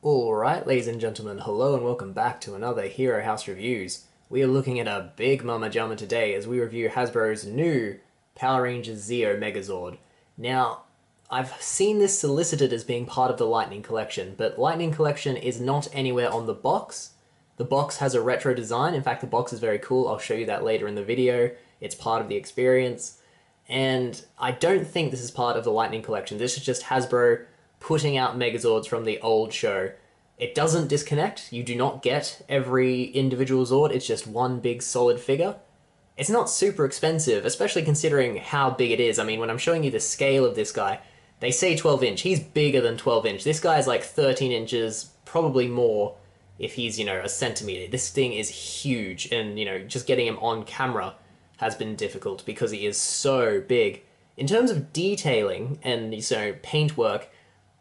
Alright, ladies and gentlemen, hello and welcome back to another Hero House Reviews. We are looking at a big mama jamma today as we review Hasbro's new Power Rangers Zeo Megazord. Now, I've seen this solicited as being part of the Lightning Collection, but Lightning Collection is not anywhere on the box. The box has a retro design. In fact, the box is very cool. I'll show you that later in the video. It's part of the experience. And I don't think this is part of the Lightning Collection. This is just Hasbro putting out Megazords from the old show. It doesn't disconnect. You do not get every individual Zord. It's just one big solid figure. It's not super expensive, especially considering how big it is. I mean, when I'm showing you the scale of this guy, they say 12 inch. He's bigger than 12 inch. This guy is like 13 inches, probably more if he's, a centimeter. This thing is huge, and, just getting him on camera has been difficult because he is so big. In terms of detailing and, paintwork,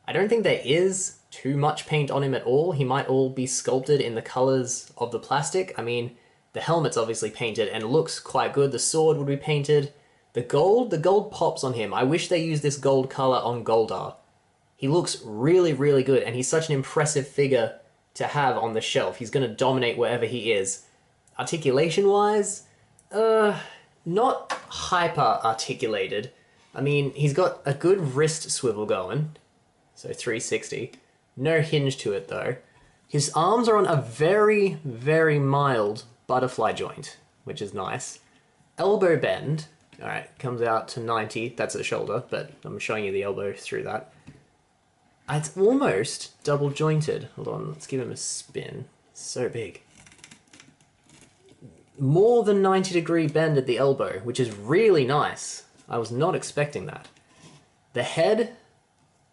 I don't think there is too much paint on him at all. He might all be sculpted in the colors of the plastic. I mean, the helmet's obviously painted and looks quite good. The sword would be painted. The gold pops on him. I wish they used this gold color on Goldar. He looks really, really good, and he's such an impressive figure to have on the shelf. He's going to dominate wherever he is. Articulation-wise, not hyper-articulated. I mean, he's got a good wrist swivel going, so 360. No hinge to it, though. His arms are on a very, very mild butterfly joint, which is nice. Elbow bend, alright, comes out to 90. That's the shoulder, but I'm showing you the elbow through that. It's almost double jointed. Hold on, let's give him a spin. So big. More than 90-degree bend at the elbow, which is really nice. I was not expecting that. The head,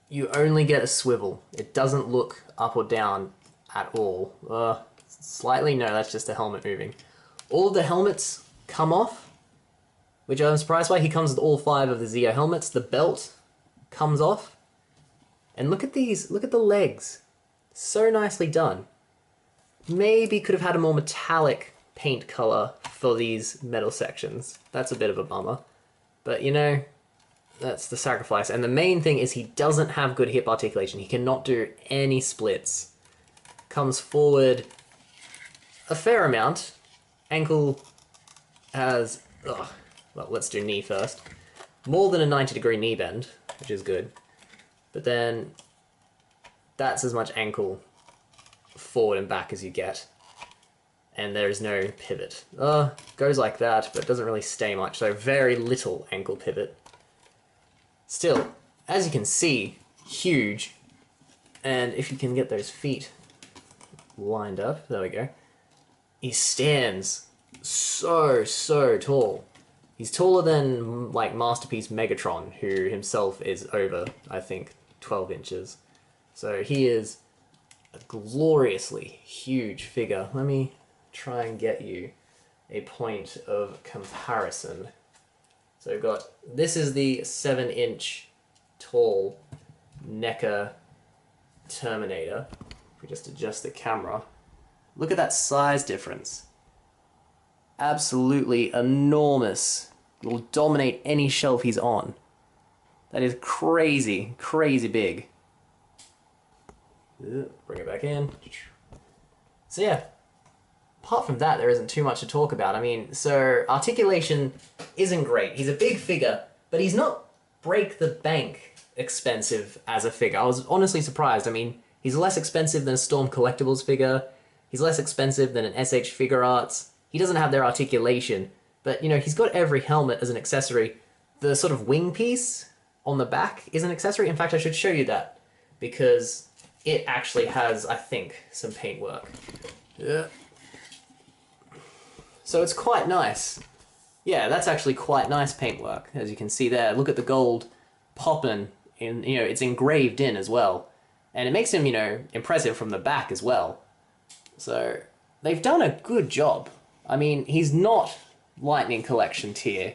you only get a swivel. It doesn't look up or down at all. Slightly, no, that's just the helmet moving. All of the helmets come off, which I'm surprised by. He comes with all 5 of the Zeo helmets. The belt comes off. And look at these, look at the legs. So nicely done. Maybe could have had a more metallic paint color for these metal sections. That's a bit of a bummer. But that's the sacrifice. And the main thing is he doesn't have good hip articulation. He cannot do any splits. Comes forward a fair amount. Ankle has, well, let's do knee first. More than a 90-degree knee bend, which is good. But then that's as much ankle forward and back as you get. And there is no pivot. Goes like that, but doesn't really stay much. So very little ankle pivot. Still, as you can see, huge. And if you can get those feet lined up, there we go. He stands so tall. He's taller than, like, Masterpiece Megatron, who himself is over, I think, 12 inches. So he is a gloriously huge figure. Let me try and get you a point of comparison. So we've got, this is the 7-inch tall NECA Terminator. If we just adjust the camera, look at that size difference. Absolutely enormous. Will dominate any shelf he's on. That is crazy, crazy big. Bring it back in. So yeah, apart from that, there isn't too much to talk about. I mean, so articulation isn't great. He's a big figure, but he's not break the bank expensive as a figure. I was honestly surprised. I mean, he's less expensive than a Storm Collectibles figure. He's less expensive than an SH Figure Arts. He doesn't have their articulation, but he's got every helmet as an accessory. The sort of wing piece on the back is an accessory. In fact, I should show you that because it actually has, I think, some paintwork. Yeah. So it's quite nice. Yeah, that's actually quite nice paintwork, as you can see there. Look at the gold popping in, it's engraved in as well. And it makes him, impressive from the back as well. So they've done a good job. I mean, he's not Lightning Collection tier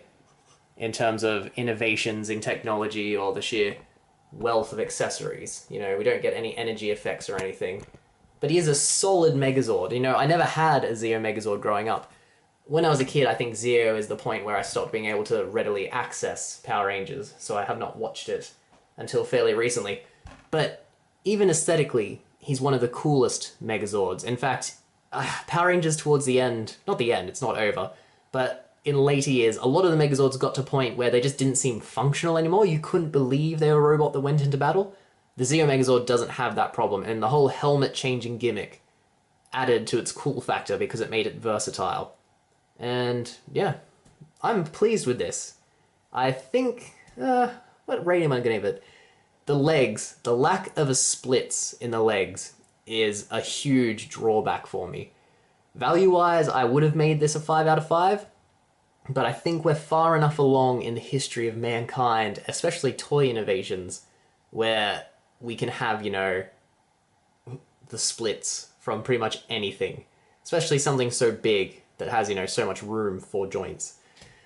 in terms of innovations in technology or the sheer wealth of accessories. We don't get any energy effects or anything. But he is a solid Megazord. I never had a Zeo Megazord growing up. When I was a kid, I think Zeo is the point where I stopped being able to readily access Power Rangers, so I have not watched it until fairly recently. But even aesthetically, he's one of the coolest Megazords. In fact, Power Rangers towards the end, not the end, it's not over, but in later years, a lot of the Megazords got to a point where they just didn't seem functional anymore. You couldn't believe they were a robot that went into battle. The Zeo Megazord doesn't have that problem, and the whole helmet-changing gimmick added to its cool factor because it made it versatile. And yeah, I'm pleased with this. I think, what rating am I going to give it? The legs, the lack of a splits in the legs is a huge drawback for me. Value-wise, I would have made this a 5 out of 5, but I think we're far enough along in the history of mankind, especially toy innovations, where we can have, you know, the splits from pretty much anything, especially something so big that has, you know, so much room for joints.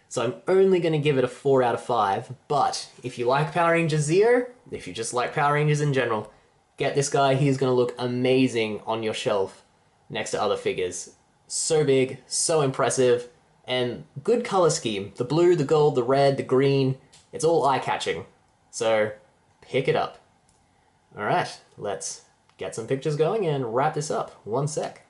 So I'm only going to give it a 4 out of 5, but if you like Power Rangers Zeo, if you just like Power Rangers in general, get this guy. He's going to look amazing on your shelf next to other figures. So big, so impressive, and good color scheme. The blue, the gold, the red, the green, it's all eye-catching. So pick it up. Alright, let's get some pictures going and wrap this up. One sec.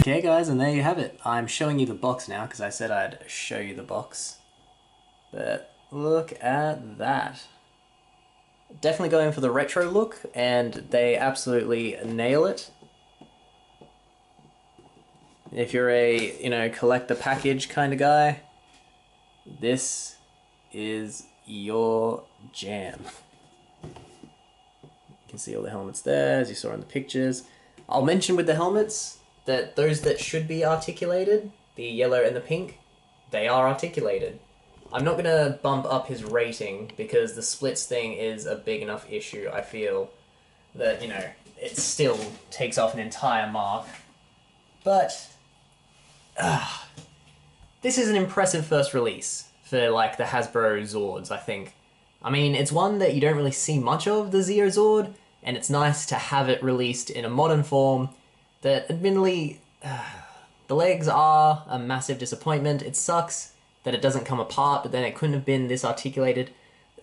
Okay guys, and there you have it. I'm showing you the box now because I said I'd show you the box. But look at that. Definitely going for the retro look, and they absolutely nail it. If you're a, you know, collect the package kind of guy, this is your jam. You can see all the helmets there, as you saw in the pictures. I'll mention with the helmets that those that should be articulated, the yellow and the pink, they are articulated. I'm not going to bump up his rating because the splits thing is a big enough issue, I feel, that, you know, it still takes off an entire mark. But, this is an impressive first release for, like, the Hasbro Zords, I think. I mean, it's one that you don't really see much of, the Zeo Zord, and it's nice to have it released in a modern form that, admittedly, the legs are a massive disappointment. It sucks that it doesn't come apart, but then it couldn't have been this articulated.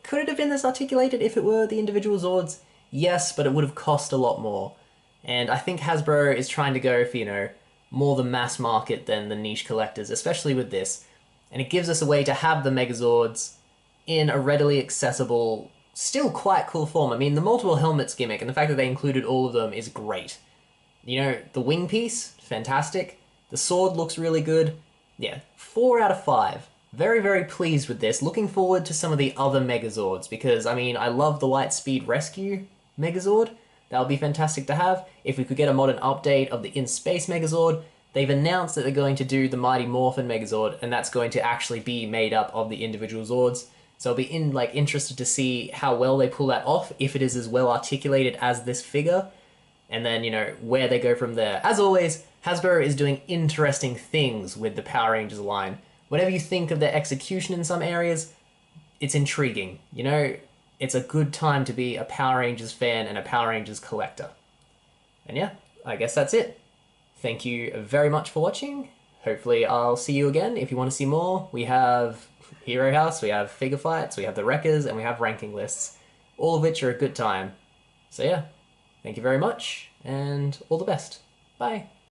Could it have been this articulated if it were the individual Zords? Yes, but it would have cost a lot more. And I think Hasbro is trying to go for, you know, more the mass market than the niche collectors, especially with this. And it gives us a way to have the Megazords in a readily accessible, still quite cool form. I mean, the multiple helmets gimmick and the fact that they included all of them is great. You know, the wing piece, fantastic. The sword looks really good. Yeah, 4 out of 5. Very, very pleased with this. Looking forward to some of the other Megazords because, I mean, I love the Lightspeed Rescue Megazord. That would be fantastic to have. If we could get a modern update of the In-Space Megazord, they've announced that they're going to do the Mighty Morphin Megazord, and that's going to actually be made up of the individual Zords. So I'll be interested to see how well they pull that off, if it is as well articulated as this figure. And then, you know, where they go from there. As always, Hasbro is doing interesting things with the Power Rangers line. Whatever you think of their execution in some areas, it's intriguing. You know, it's a good time to be a Power Rangers fan and a Power Rangers collector. And yeah, I guess that's it. Thank you very much for watching. Hopefully I'll see you again. If you want to see more, we have Hero House, we have figure fights, we have the Wreckers, and we have ranking lists. All of which are a good time. So yeah. Thank you very much, and all the best. Bye.